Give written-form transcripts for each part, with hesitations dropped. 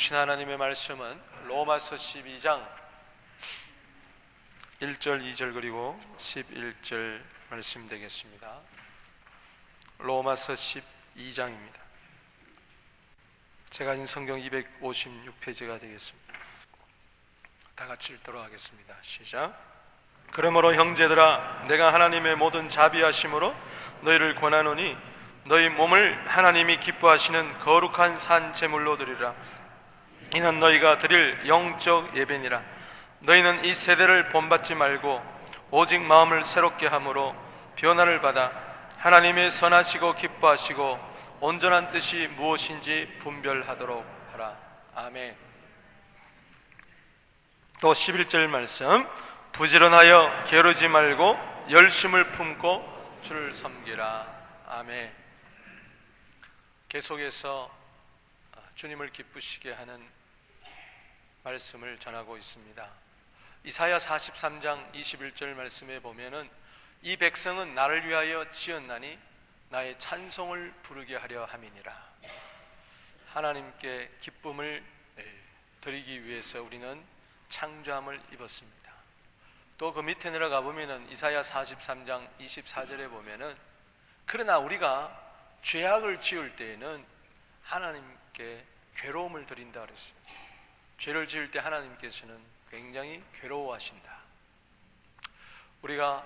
주신 하나님의 말씀은 로마서 12장 1절, 2절 그리고 11절 말씀 되겠습니다. 로마서 12장입니다. 제가 인 성경 256페이지가 되겠습니다. 다 같이 읽도록 하겠습니다. 시작. 그러므로 형제들아, 내가 하나님의 모든 자비하심으로 너희를 권하노니 너희 몸을 하나님이 기뻐하시는 거룩한 산 제물로 드리라. 이는 너희가 드릴 영적 예배니라. 너희는 이 세대를 본받지 말고 오직 마음을 새롭게 함으로 변화를 받아 하나님의 선하시고 기뻐하시고 온전한 뜻이 무엇인지 분별하도록 하라. 아멘. 또 11절 말씀, 부지런하여 게으르지 말고 열심을 품고 주를 섬기라. 아멘. 계속해서 주님을 기쁘시게 하는 말씀을 전하고 있습니다. 이사야 43장 21절 말씀에 보면은 이 백성은 나를 위하여 지었나니 나의 찬송을 부르게 하려 함이니라. 하나님께 기쁨을 드리기 위해서 우리는 창조함을 입었습니다. 또 그 밑에 내려가 보면은 이사야 43장 24절에 보면은 그러나 우리가 죄악을 지을 때에는 하나님께 괴로움을 드린다 그랬어요. 죄를 지을 때 하나님께서는 굉장히 괴로워하신다. 우리가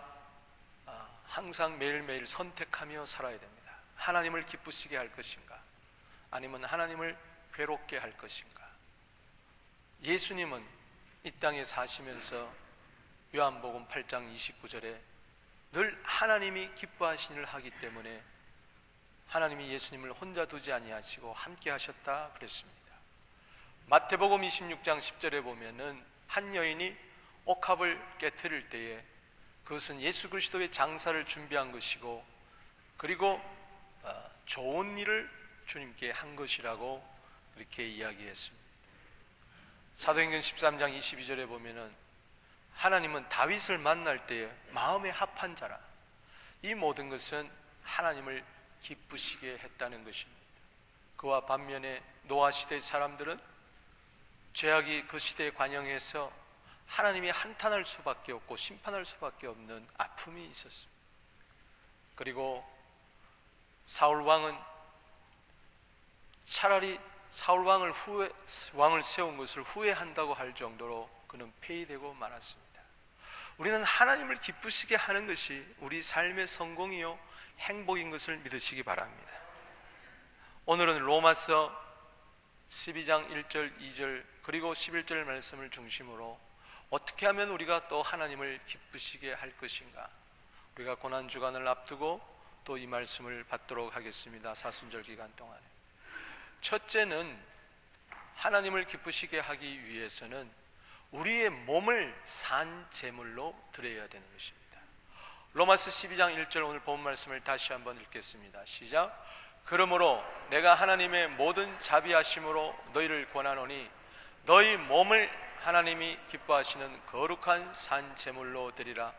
항상 매일매일 선택하며 살아야 됩니다. 하나님을 기쁘시게 할 것인가, 아니면 하나님을 괴롭게 할 것인가. 예수님은 이 땅에 사시면서 요한복음 8장 29절에 늘 하나님이 기뻐하신 일을 하기 때문에 하나님이 예수님을 혼자 두지 아니하시고 함께 하셨다 그랬습니다. 마태복음 26장 10절에 보면은 한 여인이 옥합을 깨트릴 때에 그것은 예수 그리스도의 장사를 준비한 것이고, 그리고 좋은 일을 주님께 한 것이라고 그렇게 이야기했습니다. 사도행전 13장 22절에 보면은 하나님은 다윗을 만날 때에 마음에 합한 자라, 이 모든 것은 하나님을 기쁘시게 했다는 것입니다. 그와 반면에 노아 시대 사람들은 죄악이 그 시대에 관영해서 하나님이 한탄할 수밖에 없고 심판할 수밖에 없는 아픔이 있었습니다. 그리고 사울 왕은 차라리 사울 왕을 세운 것을 후회한다고 할 정도로 그는 폐위되고 말았습니다. 우리는 하나님을 기쁘시게 하는 것이 우리 삶의 성공이요 행복인 것을 믿으시기 바랍니다. 오늘은 로마서 12장 1절, 2절 그리고 11절 말씀을 중심으로 어떻게 하면 우리가 또 하나님을 기쁘시게 할 것인가, 우리가 고난주간을 앞두고 또 이 말씀을 받도록 하겠습니다. 사순절 기간 동안에 첫째는 하나님을 기쁘시게 하기 위해서는 우리의 몸을 산 제물로 드려야 되는 것입니다. 로마서 12장 1절 오늘 본 말씀을 다시 한번 읽겠습니다. 시작. 그러므로 내가 하나님의 모든 자비하심으로 너희를 권하노니 너희 몸을 하나님이 기뻐하시는 거룩한 산 제물로 드리라.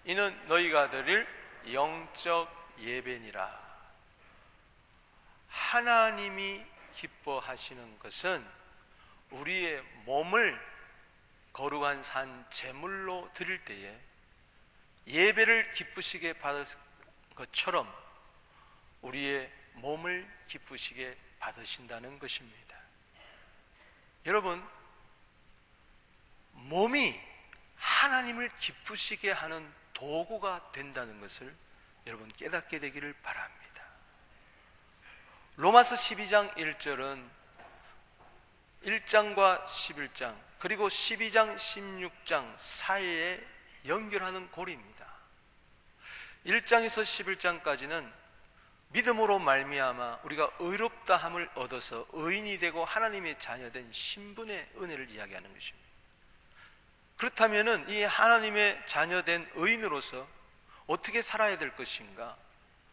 이는 너희가 드릴 영적 예배니라. 하나님이 기뻐하시는 것은 우리의 몸을 거룩한 산 제물로 드릴 때에 예배를 기쁘시게 받을 것처럼 우리의 몸을 기쁘시게 받으신다는 것입니다. 여러분, 몸이 하나님을 기쁘시게 하는 도구가 된다는 것을 여러분 깨닫게 되기를 바랍니다. 로마서 12장 1절은 1장과 11장 그리고 12장 16장 사이에 연결하는 고리입니다. 1장에서 11장까지는 믿음으로 말미암아 우리가 의롭다함을 얻어서 의인이 되고 하나님의 자녀된 신분의 은혜를 이야기하는 것입니다. 그렇다면은 이 하나님의 자녀된 의인으로서 어떻게 살아야 될 것인가,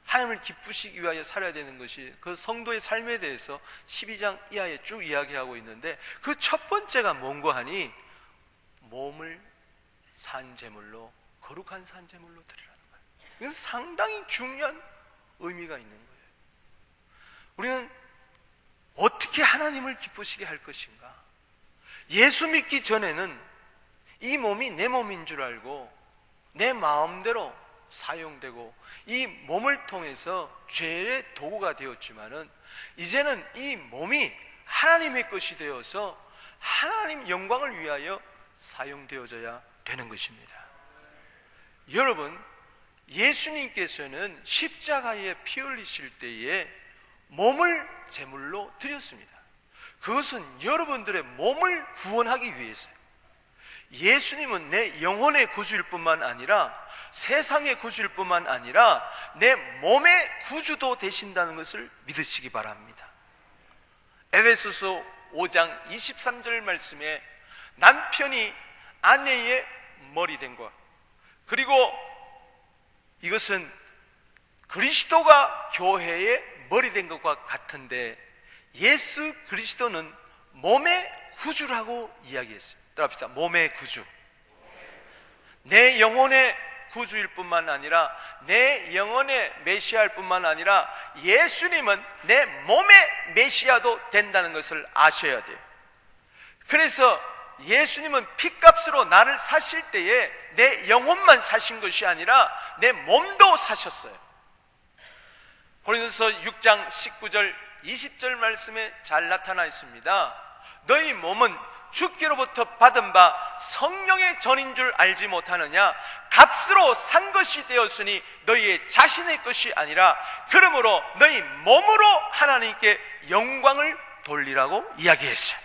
하나님을 기쁘시기 위하여 살아야 되는 것이 그 성도의 삶에 대해서 12장 이하에 쭉 이야기하고 있는데, 그 첫 번째가 뭔고 하니 몸을 산제물로, 거룩한 산제물로 드리라는 거예요. 이건 상당히 중요한 의미가 있는 거예요. 우리는 어떻게 하나님을 기쁘시게 할 것인가? 예수 믿기 전에는 이 몸이 내 몸인 줄 알고 내 마음대로 사용되고 이 몸을 통해서 죄의 도구가 되었지만은 이제는 이 몸이 하나님의 것이 되어서 하나님 영광을 위하여 사용되어져야 되는 것입니다. 여러분, 예수님께서는 십자가에 피 흘리실 때에 몸을 제물로 드렸습니다. 그것은 여러분들의 몸을 구원하기 위해서요. 예수님은 내 영혼의 구주일 뿐만 아니라 세상의 구주일 뿐만 아니라 내 몸의 구주도 되신다는 것을 믿으시기 바랍니다. 에베소서 5장 23절 말씀에 남편이 아내의 머리 된 것, 그리고 이것은 그리스도가 교회의 머리 된 것과 같은데 예수 그리스도는 몸의 구주라고 이야기했습니다. 따라합시다. 몸의 구주. 내 영혼의 구주일 뿐만 아니라 내 영혼의 메시아일 뿐만 아니라 예수님은 내 몸의 메시아도 된다는 것을 아셔야 돼요. 그래서 예수님은 핏값으로 나를 사실 때에 내 영혼만 사신 것이 아니라 내 몸도 사셨어요. 고린도서 6장 19절 20절 말씀에 잘 나타나 있습니다. 너희 몸은 주께로부터 받은 바 성령의 전인 줄 알지 못하느냐? 값으로 산 것이 되었으니 너희의 자신의 것이 아니라 그러므로 너희 몸으로 하나님께 영광을 돌리라고 이야기했어요.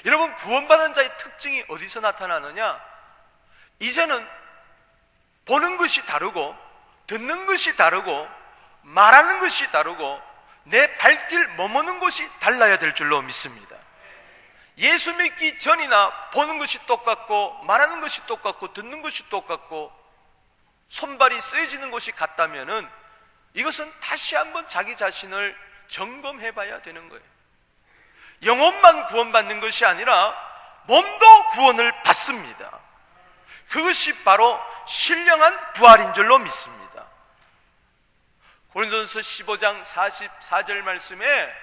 여러분, 구원받은 자의 특징이 어디서 나타나느냐? 이제는 보는 것이 다르고 듣는 것이 다르고 말하는 것이 다르고 내 발길 머무는 곳이 달라야 될 줄로 믿습니다. 예수 믿기 전이나 보는 것이 똑같고 말하는 것이 똑같고 듣는 것이 똑같고 손발이 쓰여지는 것이 같다면은 이것은 다시 한번 자기 자신을 점검해 봐야 되는 거예요. 영혼만 구원받는 것이 아니라 몸도 구원을 받습니다. 그것이 바로 신령한 부활인 줄로 믿습니다. 고린도전서 15장 44절 말씀에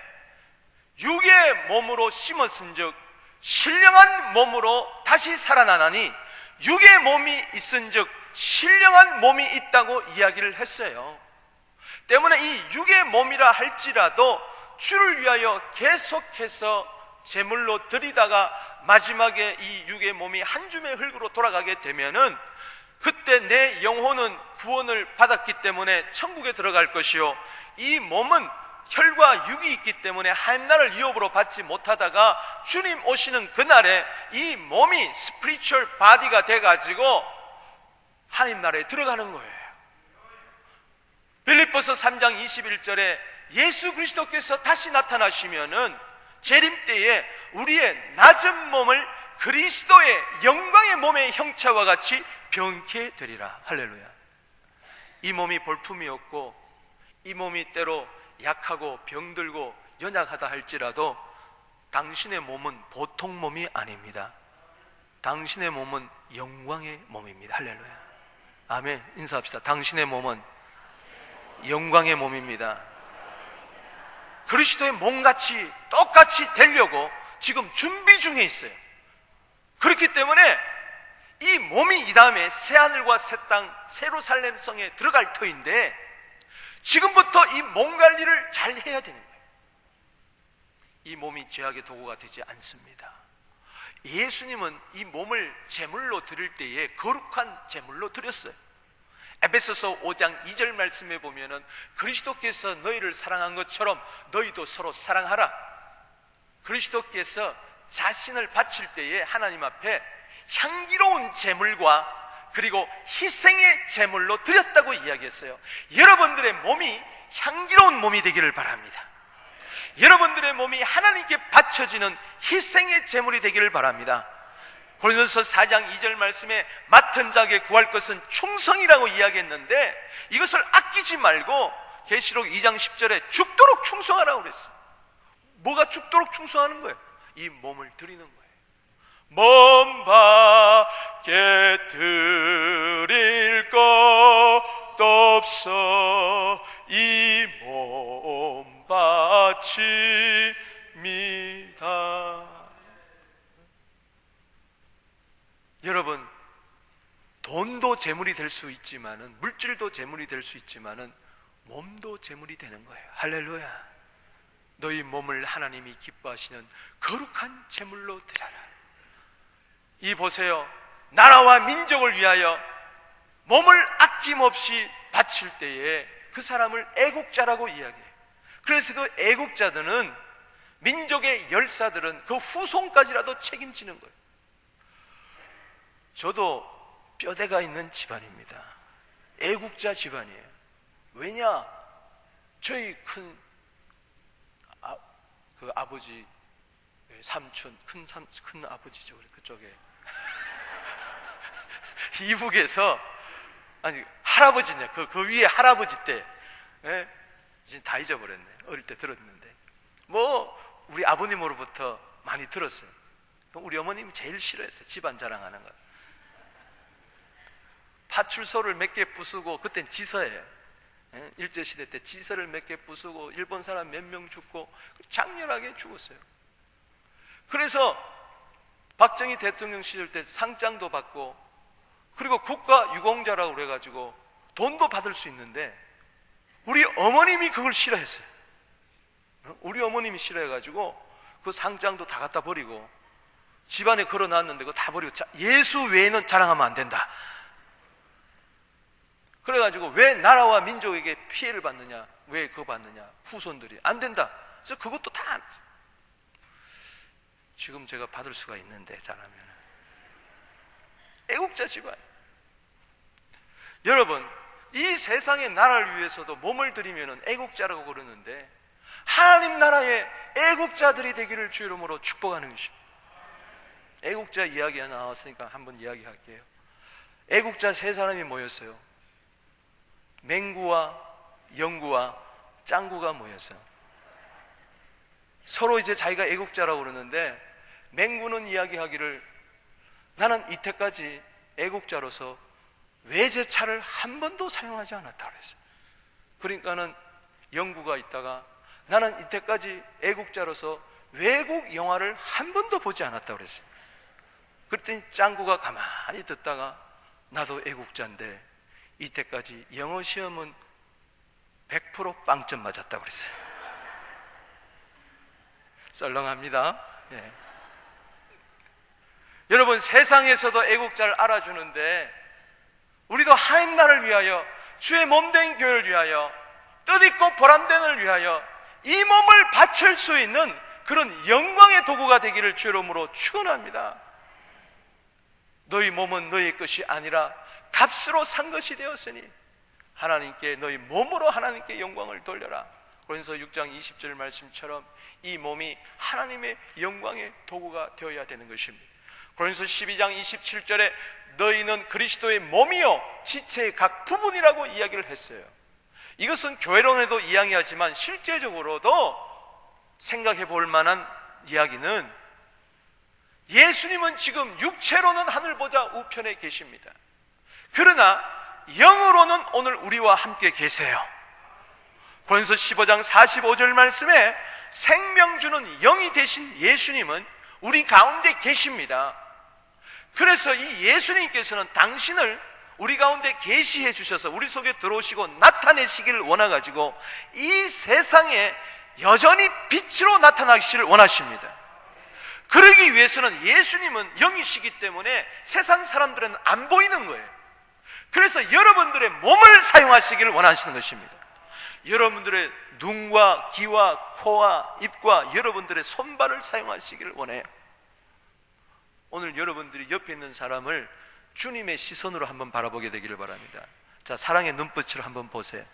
육의 몸으로 심었은즉 신령한 몸으로 다시 살아나나니 육의 몸이 있은즉 신령한 몸이 있다고 이야기를 했어요. 때문에 이 육의 몸이라 할지라도 주를 위하여 계속해서 제물로 드리다가 마지막에 이 육의 몸이 한 줌의 흙으로 돌아가게 되면은 그때 내 영혼은 구원을 받았기 때문에 천국에 들어갈 것이요, 이 몸은 혈과 육이 있기 때문에 하나님나라를 유업으로 받지 못하다가 주님 오시는 그날에 이 몸이 스피리추얼 바디가 돼가지고 하나님나라에 들어가는 거예요. 빌립보서 3장 21절에 예수 그리스도께서 다시 나타나시면은 재림 때에 우리의 낮은 몸을 그리스도의 영광의 몸의 형체와 같이 변케 되리라. 할렐루야. 이 몸이 볼품이 없고 이 몸이 때로 약하고 병들고 연약하다 할지라도 당신의 몸은 보통 몸이 아닙니다. 당신의 몸은 영광의 몸입니다. 할렐루야. 아멘. 인사합시다. 당신의 몸은 영광의 몸입니다. 그리스도의 몸같이 똑같이 되려고 지금 준비 중에 있어요. 그렇기 때문에 이 몸이 이 다음에 새하늘과 새 땅 세루살렘 성에 들어갈 터인데 지금부터 이 몸 관리를 잘 해야 되는 거예요. 이 몸이 죄악의 도구가 되지 않습니다. 예수님은 이 몸을 제물로 드릴 때에 거룩한 제물로 드렸어요. 에베소서 5장 2절 말씀에 보면은 그리스도께서 너희를 사랑한 것처럼 너희도 서로 사랑하라. 그리스도께서 자신을 바칠 때에 하나님 앞에 향기로운 제물과 그리고 희생의 제물로 드렸다고 이야기했어요. 여러분들의 몸이 향기로운 몸이 되기를 바랍니다. 여러분들의 몸이 하나님께 바쳐지는 희생의 제물이 되기를 바랍니다. 고린도서 4장 2절 말씀에 맡은 자에게 구할 것은 충성이라고 이야기했는데 이것을 아끼지 말고 계시록 2장 10절에 죽도록 충성하라고 그랬어요. 뭐가 죽도록 충성하는 거예요? 이 몸을 드리는 거예요. 몸 밖에 드릴 것도 없어 이 몸 바치리. 재물이 될 수 있지만은, 물질도 재물이 될 수 있지만은 몸도 재물이 되는 거예요. 할렐루야. 너희 몸을 하나님이 기뻐하시는 거룩한 재물로 드려라. 이 보세요, 나라와 민족을 위하여 몸을 아낌없이 바칠 때에 그 사람을 애국자라고 이야기해요. 그래서 그 애국자들은, 민족의 열사들은 그 후손까지라도 책임지는 거예요. 저도 뼈대가 있는 집안입니다. 애국자 집안이에요. 왜냐? 저희 큰 아버지, 삼촌, 큰 아버지죠, 그쪽에 이북에서, 아니 할아버지냐, 그 위에 할아버지 때, 예? 이제 다 잊어버렸네. 어릴 때 들었는데, 뭐 우리 아버님으로부터 많이 들었어요. 우리 어머님이 제일 싫어했어요, 집안 자랑하는 거. 파출소를 몇 개 부수고, 그땐 지서예요. 일제시대 때 지서를 몇 개 부수고 일본 사람 몇 명 죽고 장렬하게 죽었어요. 그래서 박정희 대통령 시절 때 상장도 받고, 그리고 국가유공자라고 그래가지고 돈도 받을 수 있는데, 우리 어머님이 그걸 싫어했어요. 우리 어머님이 싫어해가지고 그 상장도 다 갖다 버리고 집안에 걸어놨는데 그거 다 버리고, 예수 외에는 자랑하면 안 된다. 그래가지고 왜 나라와 민족에게 피해를 받느냐, 왜 그거 받느냐, 후손들이 안 된다. 그래서 그것도 다 안 했어요. 지금 제가 받을 수가 있는데, 잘하면. 애국자 집안. 여러분, 이 세상의 나라를 위해서도 몸을 들이면 애국자라고 그러는데, 하나님 나라의 애국자들이 되기를 주 이름으로 축복하는 것입니다. 애국자 이야기가 나왔으니까 한번 이야기할게요. 애국자 세 사람이 모였어요. 맹구와 영구와 짱구가 모였어요. 서로 이제 자기가 애국자라고 그러는데, 맹구는 이야기하기를, 나는 이때까지 애국자로서 외제차를 한 번도 사용하지 않았다 그랬어요. 그러니까는 영구가 있다가, 나는 이때까지 애국자로서 외국 영화를 한 번도 보지 않았다 그랬어요. 그랬더니 짱구가 가만히 듣다가, 나도 애국자인데 이때까지 영어 시험은 100% 빵점 맞았다고 그랬어요. 썰렁합니다. 예. 여러분, 세상에서도 애국자를 알아주는데, 우리도 하나님 나라를 위하여, 주의 몸된 교회를 위하여, 뜻있고 보람된을 위하여 이 몸을 바칠 수 있는 그런 영광의 도구가 되기를 주 이름으로 축원합니다. 너희 몸은 너희 것이 아니라 값으로 산 것이 되었으니 하나님께, 너희 몸으로 하나님께 영광을 돌려라. 고린도서 6장 20절 말씀처럼 이 몸이 하나님의 영광의 도구가 되어야 되는 것입니다. 고린도서 12장 27절에 너희는 그리스도의 몸이요 지체의 각 부분이라고 이야기를 했어요. 이것은 교회론에도 이야기하지만 실제적으로도 생각해 볼 만한 이야기는, 예수님은 지금 육체로는 하늘 보좌 우편에 계십니다. 그러나 영으로는 오늘 우리와 함께 계세요. 고린도서 15장 45절 말씀에 생명 주는 영이 되신 예수님은 우리 가운데 계십니다. 그래서 이 예수님께서는 당신을 우리 가운데 계시해 주셔서 우리 속에 들어오시고 나타내시기를 원해가지고 이 세상에 여전히 빛으로 나타나시기를 원하십니다. 그러기 위해서는 예수님은 영이시기 때문에 세상 사람들은 안 보이는 거예요. 그래서 여러분들의 몸을 사용하시기를 원하시는 것입니다. 여러분들의 눈과 귀와 코와 입과 여러분들의 손발을 사용하시기를 원해요. 오늘 여러분들이 옆에 있는 사람을 주님의 시선으로 한번 바라보게 되기를 바랍니다. 자, 사랑의 눈빛으로 한번 보세요.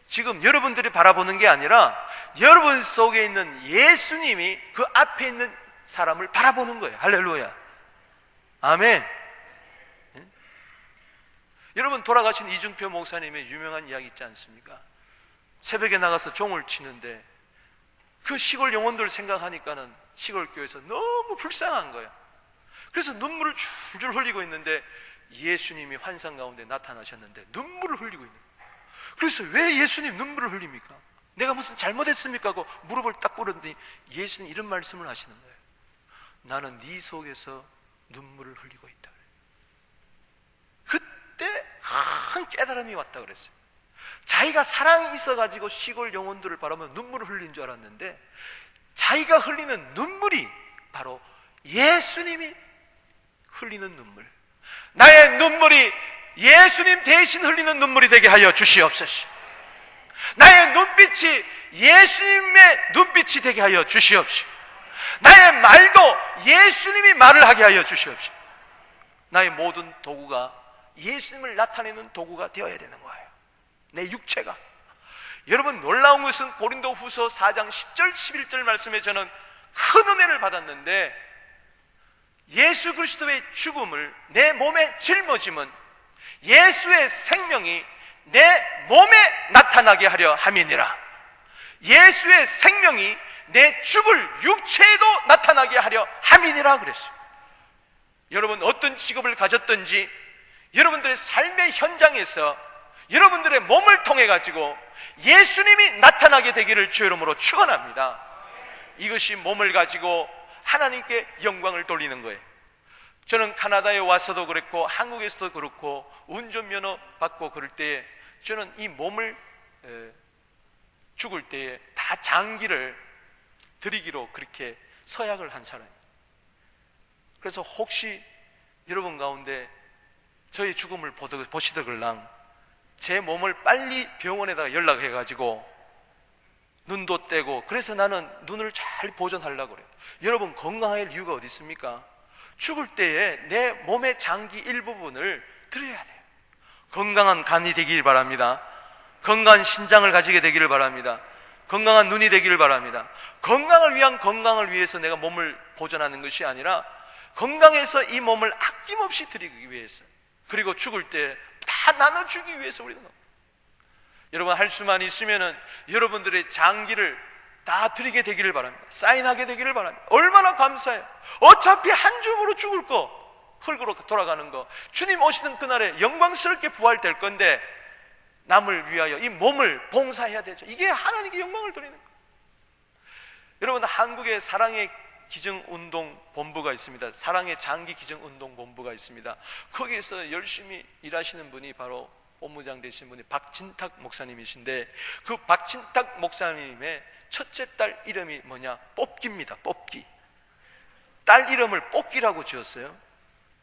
지금 여러분들이 바라보는 게 아니라 여러분 속에 있는 예수님이 그 앞에 있는 사람을 바라보는 거예요. 할렐루야. 아멘. 네? 여러분, 돌아가신 이중표 목사님의 유명한 이야기 있지 않습니까? 새벽에 나가서 종을 치는데 그 시골 영혼들 생각하니까는 시골 교회에서 너무 불쌍한 거예요. 그래서 눈물을 줄줄 흘리고 있는데 예수님이 환상 가운데 나타나셨는데 눈물을 흘리고 있는 거예요. 그래서 왜 예수님 눈물을 흘립니까? 내가 무슨 잘못했습니까? 하고 무릎을 딱 꿇었더니 예수님 이런 말씀을 하시는 거예요. 나는 네 속에서 눈물을 흘리고 있다. 그때 큰 깨달음이 왔다 그랬어요. 자기가 사랑이 있어가지고 시골 영혼들을 바라보며 눈물을 흘린 줄 알았는데 자기가 흘리는 눈물이 바로 예수님이 흘리는 눈물, 나의 눈물이 예수님 대신 흘리는 눈물이 되게 하여 주시옵소서. 나의 눈빛이 예수님의 눈빛이 되게 하여 주시옵소서. 나의 말도 예수님이 말을 하게 하여 주시옵소서. 나의 모든 도구가 예수님을 나타내는 도구가 되어야 되는 거예요. 내 육체가. 여러분, 놀라운 것은 고린도후서 4장 10절 11절 말씀에 저는 큰 은혜를 받았는데, 예수 그리스도의 죽음을 내 몸에 짊어짐은 예수의 생명이 내 몸에 나타나게 하려 함이니라. 예수의 생명이 내 죽을 육체에도 나타나게 하려 함이니라 그랬어요. 여러분, 어떤 직업을 가졌든지 여러분들의 삶의 현장에서 여러분들의 몸을 통해 가지고 예수님이 나타나게 되기를 주의 이름으로 축원합니다. 이것이 몸을 가지고 하나님께 영광을 돌리는 거예요. 저는 카나다에 와서도 그랬고 한국에서도 그렇고 운전면허 받고 그럴 때에 저는 이 몸을 죽을 때에 다 장기를 드리기로 그렇게 서약을 한 사람이에요. 그래서 혹시 여러분 가운데 저의 죽음을 보시더글랑 제 몸을 빨리 병원에다가 연락해가지고 눈도 떼고, 그래서 나는 눈을 잘 보존하려고 그래요. 여러분, 건강할 이유가 어디 있습니까? 죽을 때에 내 몸의 장기 일부분을 드려야 돼요. 건강한 간이 되기를 바랍니다. 건강한 신장을 가지게 되기를 바랍니다. 건강한 눈이 되기를 바랍니다. 건강을 위한 건강을 위해서 내가 몸을 보존하는 것이 아니라 건강해서 이 몸을 아낌없이 드리기 위해서, 그리고 죽을 때 다 나눠주기 위해서 우리는, 여러분 할 수만 있으면은 여러분들의 장기를 다 드리게 되기를 바랍니다. 사인하게 되기를 바랍니다. 얼마나 감사해요. 어차피 한 줌으로 죽을 거, 흙으로 돌아가는 거, 주님 오시는 그날에 영광스럽게 부활될 건데 남을 위하여 이 몸을 봉사해야 되죠. 이게 하나님께 영광을 드리는 거예요. 여러분, 한국에 사랑의 기증운동본부가 있습니다. 사랑의 장기 기증운동본부가 있습니다. 거기에서 열심히 일하시는 분이 바로 본부장 되신 분이 박진탁 목사님이신데, 그 박진탁 목사님의 첫째 딸 이름이 뭐냐? 뽑기입니다. 뽑기. 딸 이름을 뽑기라고 지었어요.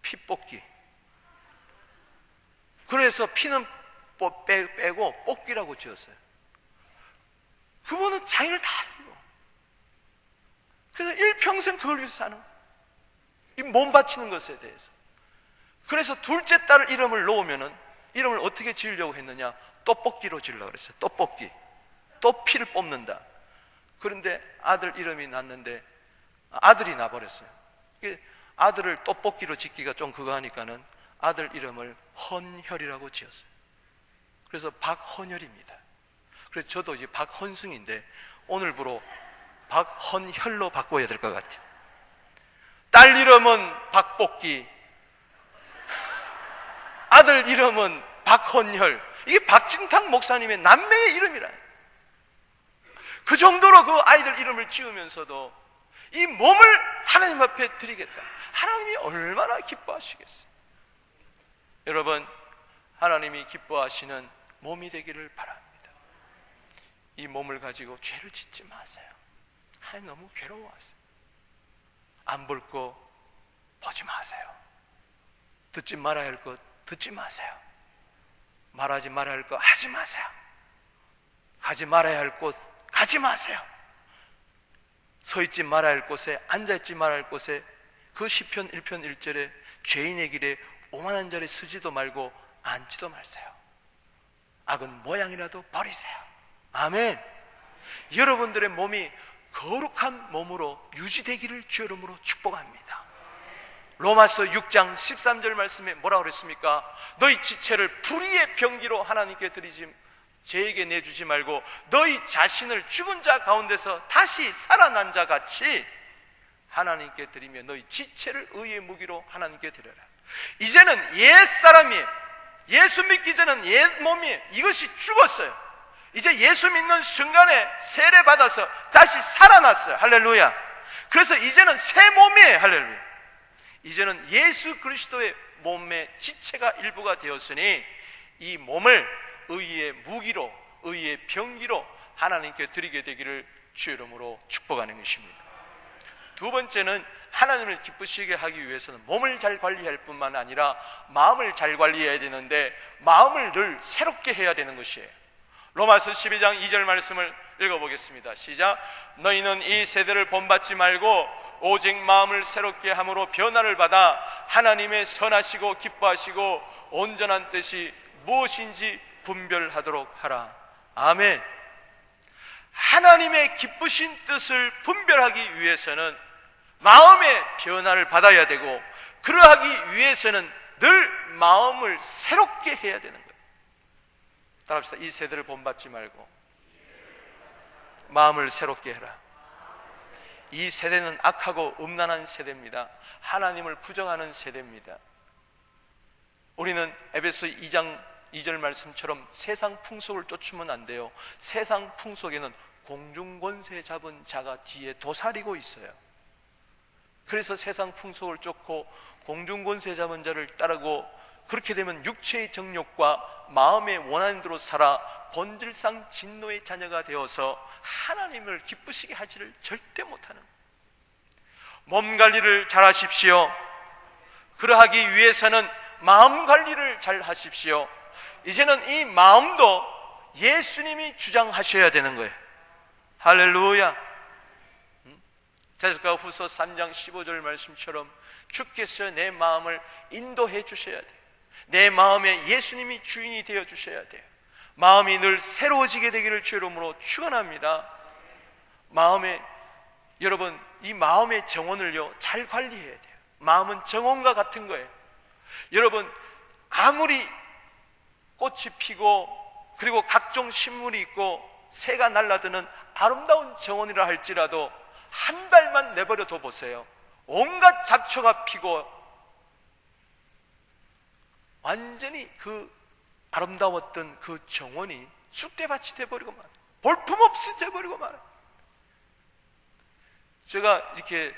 피뽑기. 그래서 피는 빼고 뽑기라고 지었어요. 그분은 자기를 다 드리고, 그래서 일평생 그걸 위해서 사는 거예요. 이 몸 바치는 것에 대해서. 그래서 둘째 딸 이름을 놓으면은 이름을 어떻게 지으려고 했느냐? 떡볶이로 지으려고 그랬어요. 떡볶이. 또 피를 뽑는다. 그런데 아들 이름이 났는데 아들이 나버렸어요. 아들을 떡볶이로 짓기가 좀 그거 하니까는 아들 이름을 헌혈이라고 지었어요. 그래서 박헌혈입니다. 그래서 저도 이제 박헌승인데 오늘부로 박헌혈로 바꿔야 될 것 같아요. 딸 이름은 박볶기, 아들 이름은 박헌혈. 이게 박진탁 목사님의 남매의 이름이라. 그 정도로 그 아이들 이름을 지으면서도 이 몸을 하나님 앞에 드리겠다. 하나님이 얼마나 기뻐하시겠어요. 여러분, 하나님이 기뻐하시는 몸이 되기를 바랍니다. 이 몸을 가지고 죄를 짓지 마세요. 하나님 너무 괴로워하세요. 안 볼 거 보지 마세요. 듣지 말아야 할 것 듣지 마세요. 말하지 말아야 할 거 하지 마세요. 가지 말아야 할 곳 가지 마세요. 서 있지 말아야 할 곳에, 앉아 있지 말아야 할 곳에, 그 시편 1편 1절에 죄인의 길에 오만한 자리 서지도 말고 앉지도 마세요. 악은 모양이라도 버리세요. 아멘. 여러분들의 몸이 거룩한 몸으로 유지되기를 주의 이름으로 축복합니다. 로마서 6장 13절 말씀에 뭐라고 그랬습니까? 너희 지체를 불의의 병기로 하나님께 드리지, 죄에게 내주지 말고 너희 자신을 죽은 자 가운데서 다시 살아난 자 같이 하나님께 드리며 너희 지체를 의의 무기로 하나님께 드려라. 이제는 옛사람이, 예수 믿기 전은 옛 몸이, 이것이 죽었어요. 이제 예수 믿는 순간에 세례 받아서 다시 살아났어요. 할렐루야. 그래서 이제는 새 몸이에요. 할렐루야. 이제는 예수 그리스도의 몸의 지체가 일부가 되었으니 이 몸을 의의 무기로, 의의 병기로 하나님께 드리게 되기를 주의 이름으로 축복하는 것입니다. 두 번째는 하나님을 기쁘시게 하기 위해서는 몸을 잘 관리할 뿐만 아니라 마음을 잘 관리해야 되는데 마음을 늘 새롭게 해야 되는 것이에요. 로마서 12장 2절 말씀을 읽어보겠습니다. 시작. 너희는 이 세대를 본받지 말고 오직 마음을 새롭게 함으로 변화를 받아 하나님의 선하시고 기뻐하시고 온전한 뜻이 무엇인지 분별하도록 하라. 아멘. 하나님의 기쁘신 뜻을 분별하기 위해서는 마음의 변화를 받아야 되고, 그러하기 위해서는 늘 마음을 새롭게 해야 되는 거예요. 따라합시다. 이 세대를 본받지 말고 마음을 새롭게 해라. 이 세대는 악하고 음란한 세대입니다. 하나님을 부정하는 세대입니다. 우리는 에베소 2장 2절 말씀처럼 세상 풍속을 쫓으면 안 돼요. 세상 풍속에는 공중권세 잡은 자가 뒤에 도사리고 있어요. 그래서 세상 풍속을 쫓고 공중권세 잡은 자를 따르고, 그렇게 되면 육체의 정욕과 마음의 원하는 대로 살아 본질상 진노의 자녀가 되어서 하나님을 기쁘시게 하지를 절대 못하는, 몸 관리를 잘 하십시오. 그러하기 위해서는 마음 관리를 잘 하십시오. 이제는 이 마음도 예수님이 주장하셔야 되는 거예요. 할렐루야. 데살로니가후서 3장 15절 말씀처럼 주께서 내 마음을 인도해 주셔야 돼요. 내 마음에 예수님이 주인이 되어 주셔야 돼요. 마음이 늘 새로워지게 되기를 주의 이름으로 축원합니다. 여러분, 이 마음의 정원을요 잘 관리해야 돼요. 마음은 정원과 같은 거예요. 여러분, 아무리 꽃이 피고 그리고 각종 식물이 있고 새가 날아드는 아름다운 정원이라 할지라도 한 달만 내버려 둬 보세요. 온갖 잡초가 피고 완전히 그 아름다웠던 그 정원이 쑥대밭이 돼버리고 말아요. 볼품없이 돼버리고 말아요. 제가 이렇게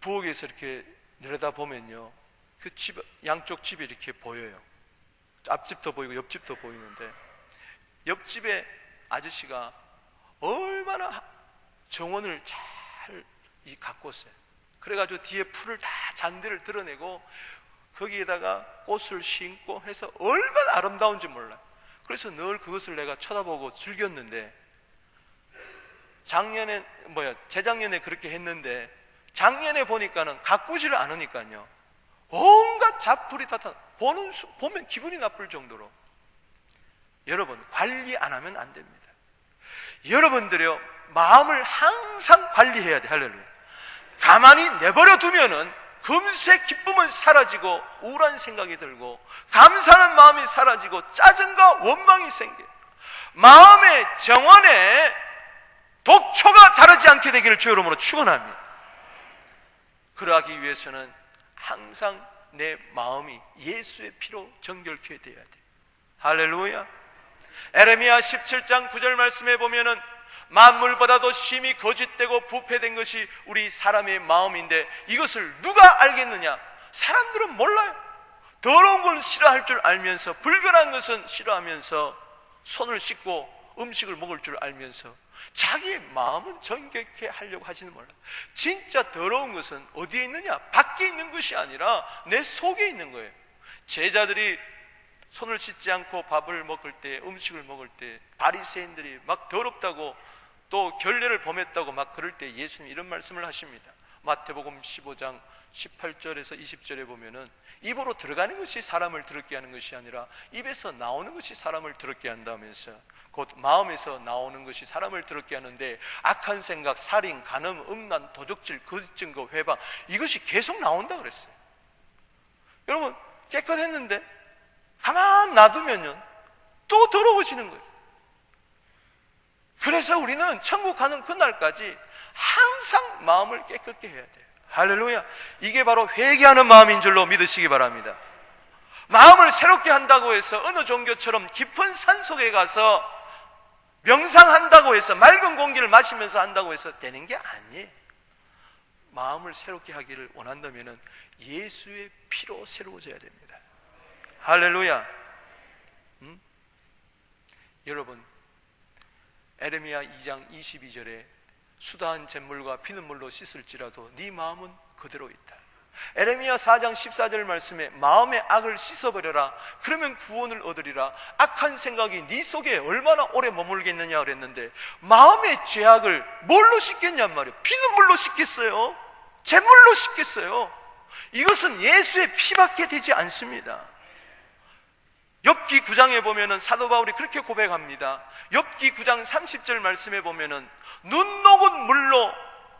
부엌에서 이렇게 내려다보면요, 그 집, 양쪽 집이 이렇게 보여요. 앞집도 보이고 옆집도 보이는데, 옆집에 아저씨가 얼마나 정원을 잘 가꿨어요. 그래가지고 뒤에 풀을 다 잔디를 드러내고 거기에다가 꽃을 심고 해서 얼마나 아름다운지 몰라요. 그래서 늘 그것을 내가 쳐다보고 즐겼는데, 재작년에 그렇게 했는데 작년에 보니까는 가꾸지를 않으니까요, 온갖 잡풀이 다 보면 기분이 나쁠 정도로. 여러분, 관리 안 하면 안 됩니다. 여러분들이요, 마음을 항상 관리해야 돼. 할렐루야. 가만히 내버려 두면은 금세 기쁨은 사라지고 우울한 생각이 들고 감사하는 마음이 사라지고 짜증과 원망이 생겨요. 마음의 정원에 독초가 자라지 않게 되기를 주의 이름으로 축원합니다. 그러하기 위해서는 항상 내 마음이 예수의 피로 정결케 되어야 돼. 할렐루야. 에레미야 17장 9절 말씀에 보면은 만물보다도 심히 거짓되고 부패된 것이 우리 사람의 마음인데 이것을 누가 알겠느냐? 사람들은 몰라요. 더러운 걸 싫어할 줄 알면서, 불결한 것은 싫어하면서, 손을 씻고 음식을 먹을 줄 알면서 자기의 마음은 정결케 하려고 하지는 몰라요. 진짜 더러운 것은 어디에 있느냐? 밖에 있는 것이 아니라 내 속에 있는 거예요. 제자들이 손을 씻지 않고 밥을 먹을 때, 음식을 먹을 때 바리새인들이 막 더럽다고 또 결례를 범했다고 막 그럴 때 예수님 이런 말씀을 하십니다. 마태복음 15장 18절에서 20절에 보면은 입으로 들어가는 것이 사람을 더럽게 하는 것이 아니라 입에서 나오는 것이 사람을 더럽게 한다면서, 곧 마음에서 나오는 것이 사람을 더럽게 하는데 악한 생각, 살인, 간음, 음란, 도적질, 거짓 증거, 회방, 이것이 계속 나온다 그랬어요. 여러분, 깨끗했는데 가만 놔두면요 또 더러워지는 거예요. 그래서 우리는 천국 가는 그날까지 항상 마음을 깨끗게 해야 돼요. 할렐루야. 이게 바로 회개하는 마음인 줄로 믿으시기 바랍니다. 마음을 새롭게 한다고 해서 어느 종교처럼 깊은 산속에 가서 명상한다고 해서, 맑은 공기를 마시면서 한다고 해서 되는 게 아니에요. 마음을 새롭게 하기를 원한다면 예수의 피로 새로워져야 됩니다. 할렐루야. 여러분, 에레미야 2장 22절에 수다한 잿물과 피눈물로 씻을지라도 네 마음은 그대로 있다. 에레미야 4장 14절 말씀에 마음의 악을 씻어버려라, 그러면 구원을 얻으리라. 악한 생각이 네 속에 얼마나 오래 머물겠느냐 그랬는데, 마음의 죄악을 뭘로 씻겠냔 말이에요. 피눈물로 씻겠어요? 잿물로 씻겠어요? 이것은 예수의 피밖에 되지 않습니다. 욥기 9장에 보면은 사도 바울이 그렇게 고백합니다. 욥기 9장 30절 말씀에 보면은 눈 녹은 물로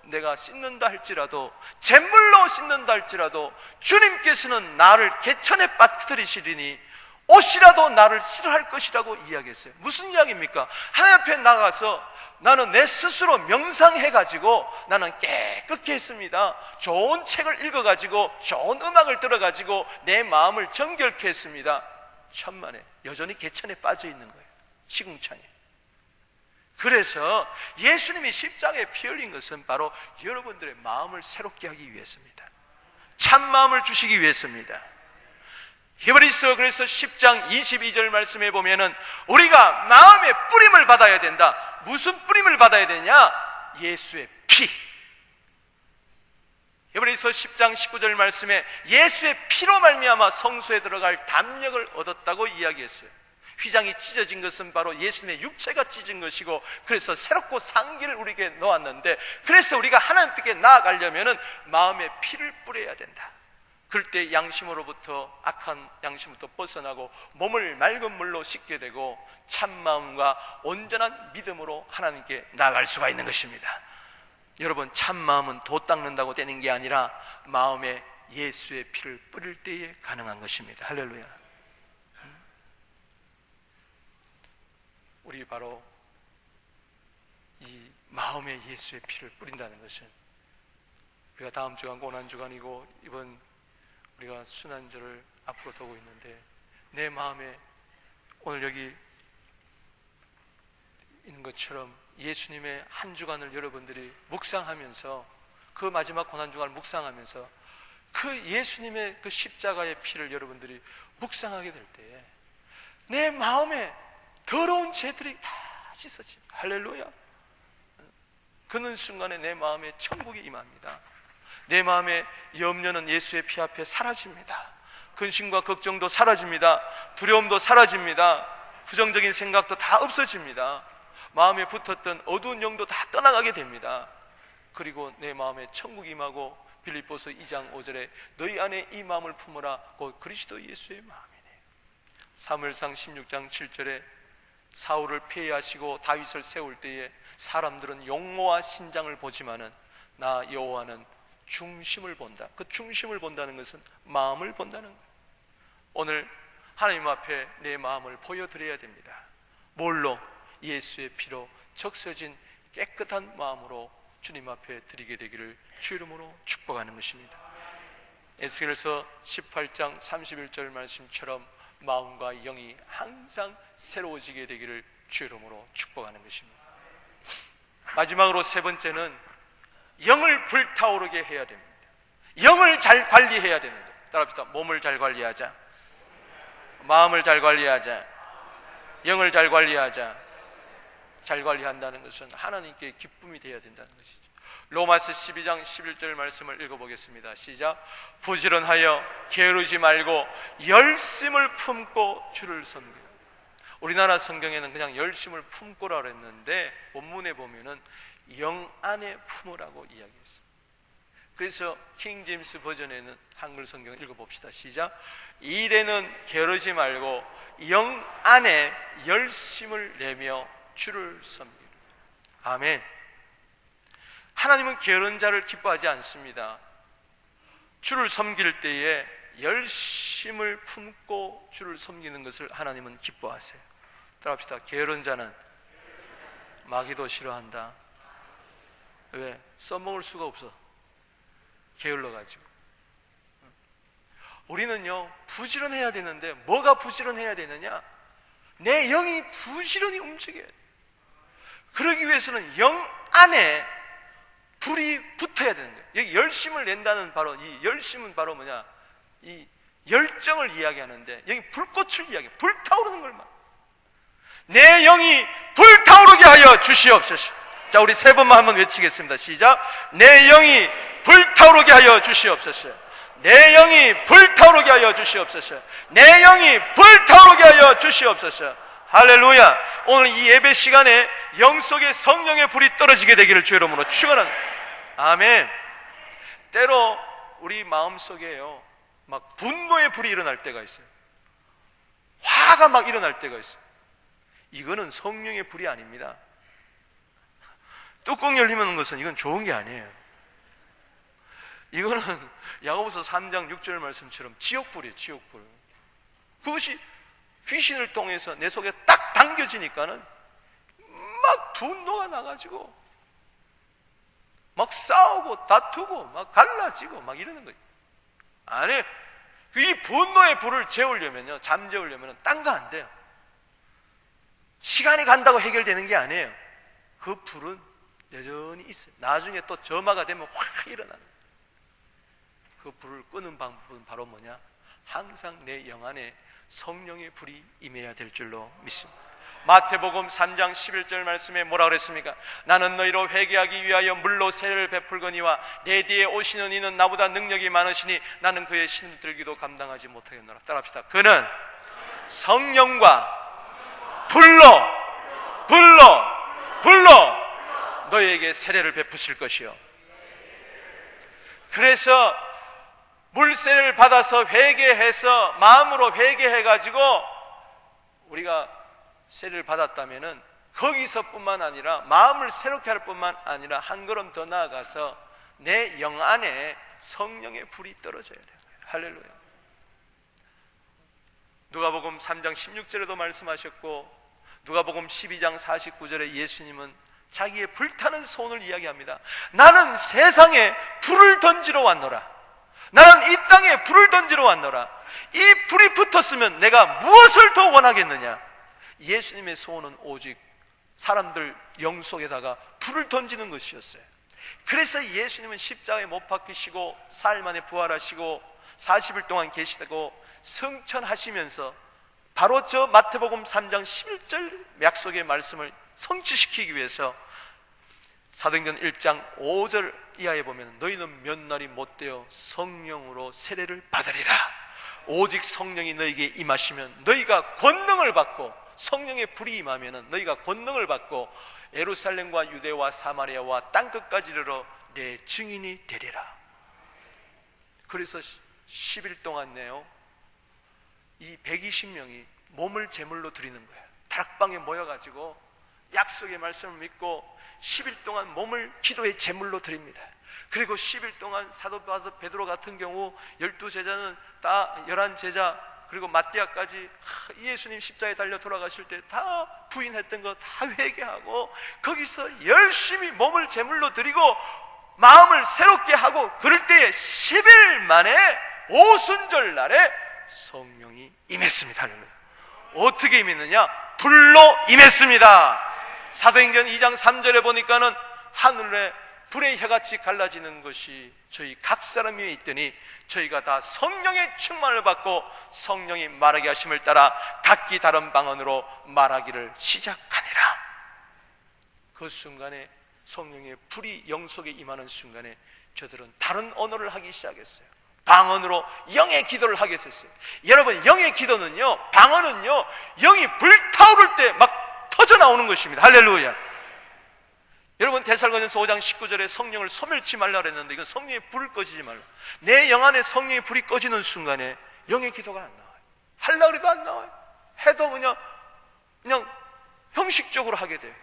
내가 씻는다 할지라도, 잿물로 씻는다 할지라도 주님께서는 나를 개천에 빠뜨리시리니 옷이라도 나를 싫어할 것이라고 이야기했어요. 무슨 이야기입니까? 하나님 앞에 나가서 나는 내 스스로 명상해가지고 나는 깨끗게 했습니다. 좋은 책을 읽어가지고 좋은 음악을 들어가지고 내 마음을 정결케 했습니다. 천만에 여전히 개천에 빠져 있는 거예요. 시궁창에. 그래서 예수님이 십자가에 피 흘린 것은 바로 여러분들의 마음을 새롭게 하기 위해서입니다. 참 마음을 주시기 위해서입니다. 히브리서 그래서 10장 22절 말씀에 보면은 우리가 마음의 뿌림을 받아야 된다. 무슨 뿌림을 받아야 되냐? 예수의 피. 히브리서 10장 19절 말씀에 예수의 피로 말미암아 성소에 들어갈 담력을 얻었다고 이야기했어요. 휘장이 찢어진 것은 바로 예수님의 육체가 찢은 것이고, 그래서 새롭고 상기를 우리에게 놓았는데, 그래서 우리가 하나님께 나아가려면 마음에 피를 뿌려야 된다. 그럴 때 양심으로부터, 악한 양심부터 벗어나고 몸을 맑은 물로 씻게 되고 참마음과 온전한 믿음으로 하나님께 나아갈 수가 있는 것입니다. 여러분, 참마음은 도 닦는다고 되는 게 아니라 마음에 예수의 피를 뿌릴 때에 가능한 것입니다. 할렐루야. 우리 바로 이 마음에 예수의 피를 뿌린다는 것은, 우리가 다음 주간 고난주간이고 이번 우리가 순환절을 앞으로 두고 있는데, 내 마음에 오늘 여기 있는 것처럼 예수님의 한 주간을 여러분들이 묵상하면서, 그 마지막 고난주간을 묵상하면서 그 예수님의 그 십자가의 피를 여러분들이 묵상하게 될 때에 내 마음에 더러운 죄들이 다 씻어집니다. 할렐루야. 그는 순간에 내 마음에 천국이 임합니다. 내 마음의 염려는 예수의 피 앞에 사라집니다. 근심과 걱정도 사라집니다. 두려움도 사라집니다. 부정적인 생각도 다 없어집니다. 마음에 붙었던 어두운 영도 다 떠나가게 됩니다. 그리고 내 마음에 천국이 임하고, 빌립보서 2장 5절에 너희 안에 이 마음을 품으라, 곧 그리스도 예수의 마음이네. 사무엘상 16장 7절에 사울을 폐위하시고 다윗을 세울 때에 사람들은 용모와 신장을 보지만은 나 여호와는 중심을 본다. 그 중심을 본다는 것은 마음을 본다는 거예요. 오늘 하나님 앞에 내 마음을 보여드려야 됩니다. 뭘로? 예수의 피로 적셔진 깨끗한 마음으로 주님 앞에 드리게 되기를 주 이름으로 축복하는 것입니다. 에스겔서 18장 31절 말씀처럼 마음과 영이 항상 새로워지게 되기를 주 이름으로 축복하는 것입니다. 마지막으로 세 번째는 영을 불타오르게 해야 됩니다. 영을 잘 관리해야 되는 거예요. 따라합시다. 몸을 잘 관리하자, 마음을 잘 관리하자, 영을 잘 관리하자. 잘 관리한다는 것은 하나님께 기쁨이 되어야 된다는 것이죠. 로마서 12장 11절 말씀을 읽어보겠습니다. 시작. 부지런하여 게으르지 말고 열심을 품고 주를 섬기라. 우리나라 성경에는 그냥 열심을 품고라 그랬는데 본문에 보면은 영 안에 품으라고 이야기했어요. 그래서 킹 제임스 버전에는 한글 성경을 읽어봅시다. 시작. 일에는 게으르지 말고 영 안에 열심을 내며 주를 섬기라. 아멘. 하나님은 게으른 자를 기뻐하지 않습니다. 주를 섬길 때에 열심을 품고 주를 섬기는 것을 하나님은 기뻐하세요. 따라합시다. 게으른 자는 마귀도 싫어한다. 왜? 써먹을 수가 없어. 게을러가지고. 우리는요 부지런해야 되는데 뭐가 부지런해야 되느냐? 내 영이 부지런히 움직여야 돼. 그러기 위해서는 영 안에 불이 붙어야 되는 거예요. 여기 열심을 낸다는 바로 이 열심은 바로 뭐냐? 이 열정을 이야기하는데 여기 불꽃을 이야기해요. 불타오르는 걸 말. 내 영이 불타오르게 하여 주시옵소서. 자, 우리 세 번만 한번 외치겠습니다. 시작. 내 영이 불타오르게 하여 주시옵소서. 내 영이 불타오르게 하여 주시옵소서. 내 영이 불타오르게 하여 주시옵소서. 할렐루야. 오늘 이 예배 시간에 영 속에 성령의 불이 떨어지게 되기를 주 이름으로 축원합니다. 아멘. 때로 우리 마음속에요, 막 분노의 불이 일어날 때가 있어요. 화가 막 일어날 때가 있어요. 이거는 성령의 불이 아닙니다. 뚜껑 열리는 것은 이건 좋은 게 아니에요. 이거는 야고보서 3장 6절 말씀처럼 지옥불이에요. 지옥불. 그것이 귀신을 통해서 내 속에 딱 당겨지니까는 막 분노가 나가지고 막 싸우고 다투고 막 갈라지고 막 이러는 거예요. 아니, 이 분노의 불을 재우려면요, 잠재우려면 딴 거 안 돼요. 시간이 간다고 해결되는 게 아니에요. 그 불은 여전히 있어요. 나중에 또 점화가 되면 확 일어나는 거예요. 그 불을 끄는 방법은 바로 뭐냐? 항상 내 영 안에 성령의 불이 임해야 될 줄로 믿습니다. 마태복음 3장 11절 말씀에 뭐라 그랬습니까? 나는 너희로 회개하기 위하여 물로 세례를 베풀거니와 내 뒤에 오시는 이는 나보다 능력이 많으시니 나는 그의 신들기도 감당하지 못하겠노라. 따라합시다. 그는 성령과 불로 너희에게 세례를 베푸실 것이요. 그래서 물세례를 받아서 회개해서 마음으로 회개해가지고 우리가 세례를 받았다면은 거기서뿐만 아니라 마음을 새롭게 할 뿐만 아니라 한 걸음 더 나아가서 내 영 안에 성령의 불이 떨어져야 돼요. 할렐루야. 누가복음 3장 16절에도 말씀하셨고 누가복음 12장 49절에 예수님은 자기의 불타는 소원을 이야기합니다. 나는 세상에 불을 던지러 왔노라. 나는 이 땅에 불을 던지러 왔노라. 이 불이 붙었으면 내가 무엇을 더 원하겠느냐? 예수님의 소원은 오직 사람들 영 속에다가 불을 던지는 것이었어요. 그래서 예수님은 십자가에 못 박히시고 사흘 만에 부활하시고 40일 동안 계시고 승천하시면서 바로 저 마태복음 3장 11절 약속의 말씀을 성취시키기 위해서 사도행전 1장 5절 이하에 보면 너희는 몇 날이 못되어 성령으로 세례를 받으리라. 오직 성령이 너희에게 임하시면 너희가 권능을 받고, 성령의 불이 임하면 너희가 권능을 받고 예루살렘과 유대와 사마리아와 땅끝까지 이르러 내 증인이 되리라. 그래서 10일 동안에요, 이 120명이 몸을 제물로 드리는 거예요. 다락방에 모여가지고 약속의 말씀을 믿고 10일 동안 몸을 기도의 제물로 드립니다. 그리고 10일 동안 사도 베드로 같은 경우 12제자는 다 11제자 그리고 마띠아까지 예수님 십자가에 달려 돌아가실 때 다 부인했던 거 다 회개하고 거기서 열심히 몸을 제물로 드리고 마음을 새롭게 하고 그럴 때에 10일 만에 오순절 날에 성령이 임했습니다. 할렐루야. 어떻게 임했느냐? 불로 임했습니다. 사도행전 2장 3절에 보니까는 하늘에 불의 혀같이 갈라지는 것이 저희 각 사람 위에 있더니 저희가 다 성령의 충만을 받고 성령이 말하게 하심을 따라 각기 다른 방언으로 말하기를 시작하니라. 그 순간에 성령의 불이 영 속에 임하는 순간에 저들은 다른 언어를 하기 시작했어요. 방언으로 영의 기도를 하게 됐어요. 여러분, 영의 기도는요, 방언은요, 영이 불타오를 때 막 터져 나오는 것입니다. 할렐루야. 여러분, 데살로니가서 5장 19절에 성령을 소멸치 말라 그랬는데 이건 성령의 불을 꺼지지 말라. 내 영 안에 성령의 불이 꺼지는 순간에 영의 기도가 안 나와요. 하려고 해도 안 나와요. 해도 그냥 형식적으로 하게 돼요.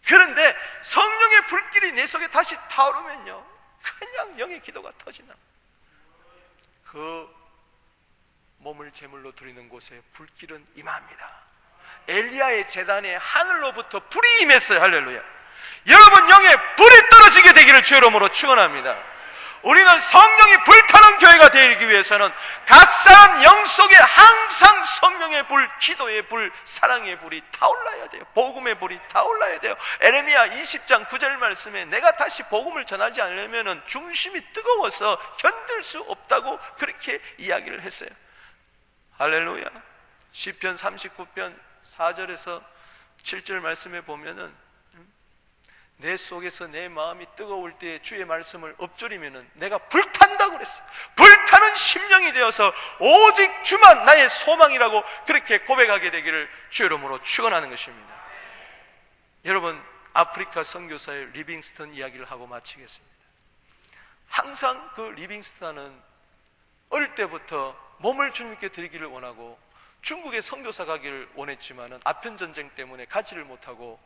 그런데 성령의 불길이 내 속에 다시 타오르면요, 그냥 영의 기도가 터진다. 그 몸을 제물로 드리는 곳에 불길은 임합니다. 엘리야의 제단에 하늘로부터 불이 임했어요. 할렐루야. 여러분 영에 불이 떨어지게 되기를 주 이름으로 축원합니다. 우리는 성령이 불타는 교회가 되기 위해서는 각 사람 영 속에 항상 성령의 불, 기도의 불, 사랑의 불이 타올라야 돼요. 복음의 불이 타올라야 돼요. 에레미야 20장 9절 말씀에 내가 다시 복음을 전하지 않으면 중심이 뜨거워서 견딜 수 없다고 그렇게 이야기를 했어요. 할렐루야. 시편 39편 4절에서 7절 말씀에 보면은 내 속에서 내 마음이 뜨거울 때 주의 말씀을 엎조리면은 내가 불탄다고 그랬어요. 불타는 심령이 되어서 오직 주만 나의 소망이라고 그렇게 고백하게 되기를 주의 이름으로 축원하는 것입니다. 여러분, 아프리카 선교사의 리빙스턴 이야기를 하고 마치겠습니다. 항상 그 리빙스턴은 어릴 때부터 몸을 주님께 드리기를 원하고 중국에 선교사 가기를 원했지만은 아편전쟁 때문에 가지를 못하고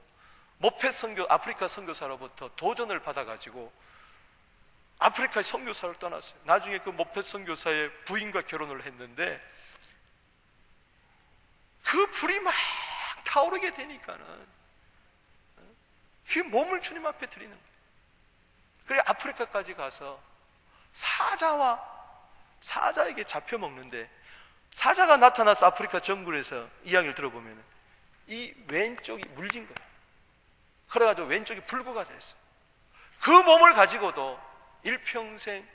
모펫 선교, 아프리카 선교사로부터 도전을 받아가지고 아프리카의 선교사를 떠났어요. 나중에 그 모펫 선교사의 부인과 결혼을 했는데 그 불이 막 타오르게 되니까는 그 몸을 주님 앞에 드리는 거예요. 그래 아프리카까지 가서 사자에게 잡혀 먹는데, 사자가 나타나서 아프리카 정글에서 이야기를 들어보면 이 왼쪽이 물린 거예요. 그래가지고 왼쪽이 불구가 됐어요. 그 몸을 가지고도 일평생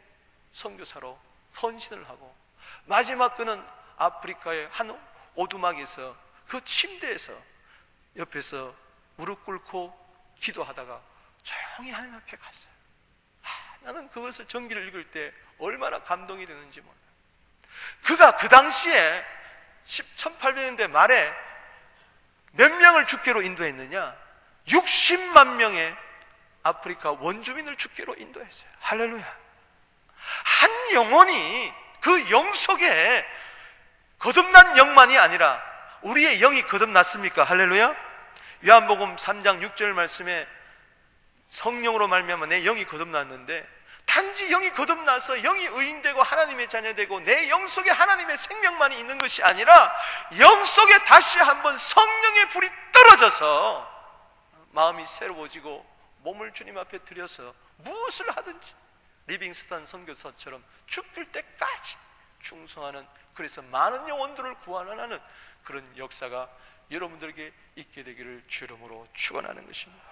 선교사로 헌신을 하고 마지막 그는 아프리카의 한 오두막에서 그 침대에서 옆에서 무릎 꿇고 기도하다가 조용히 하나님 앞에 갔어요. 나는 그것을 전기를 읽을 때 얼마나 감동이 되는지 몰라요. 그가 그 당시에 1800년대 말에 몇 명을 주께로 인도했느냐? 60만 명의 아프리카 원주민을 주께로 인도했어요. 할렐루야. 한 영혼이 그 영 속에 거듭난 영만이 아니라 우리의 영이 거듭났습니까? 할렐루야. 요한복음 3장 6절 말씀에 성령으로 말미암아 내 영이 거듭났는데, 단지 영이 거듭나서 영이 의인되고 하나님의 자녀되고 내 영 속에 하나님의 생명만이 있는 것이 아니라 영 속에 다시 한번 성령의 불이 떨어져서 마음이 새로워지고 몸을 주님 앞에 들여서 무엇을 하든지 리빙스턴 선교사처럼 죽을 때까지 충성하는, 그래서 많은 영혼들을 구원하는 그런 역사가 여러분들에게 있게 되기를 주 이름으로 축원하는 것입니다.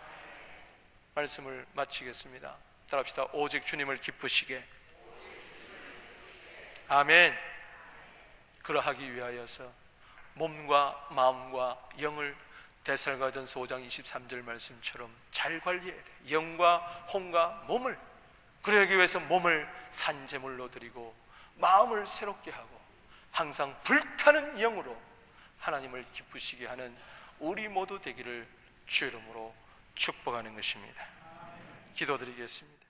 말씀을 마치겠습니다. 따라합시다. 오직 주님을 기쁘시게. 아멘. 그러하기 위하여서 몸과 마음과 영을 데살가전서 5장 23절 말씀처럼 잘 관리해야 돼. 영과 혼과 몸을. 그러기 위해서 몸을 산제물로 드리고 마음을 새롭게 하고 항상 불타는 영으로 하나님을 기쁘시게 하는 우리 모두 되기를 주 이름으로 축복하는 것입니다. 기도드리겠습니다.